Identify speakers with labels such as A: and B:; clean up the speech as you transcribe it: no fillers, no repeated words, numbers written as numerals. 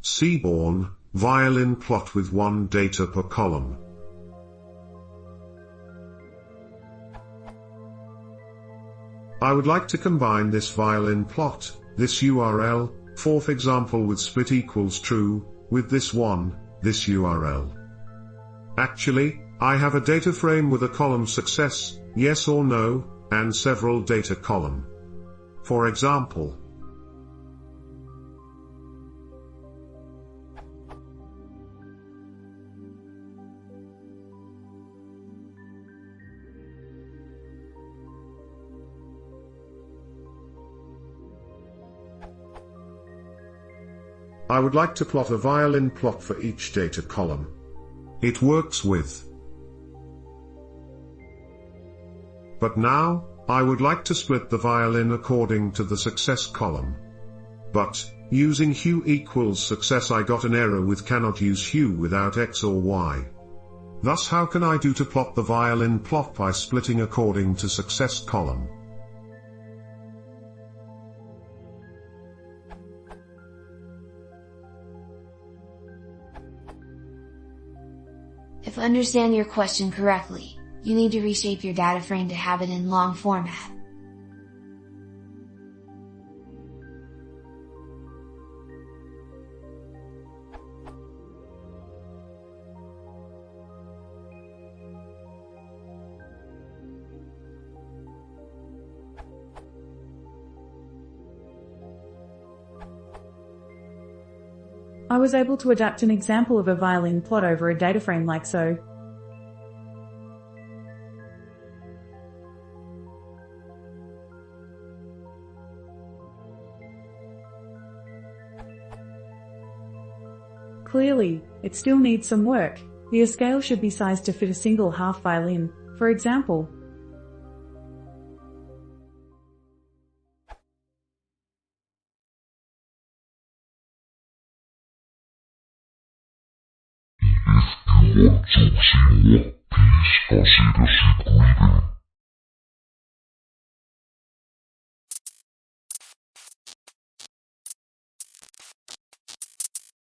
A: Seaborn, violin plot with 1 data per column. I would like to combine this violin plot, this URL, fourth example with split equals true, with this one, this URL. Actually, I have a data frame with a column success, yes or no, and several data column. For example, I would like to plot a violin plot for each data column. It works with. But now, I would like to split the violin according to the success column. But, using hue equals success, I got an error with cannot use hue without X or Y. Thus how can I do to plot the violin plot by splitting according to success column?
B: If I understand your question correctly, you need to reshape your data frame to have it in long format.
C: I was able to adapt an example of a violin plot over a data frame like so. Clearly, it still needs some work. The scale should be sized to fit a single half violin, for example.
D: If you want to see more, please consider subscribing.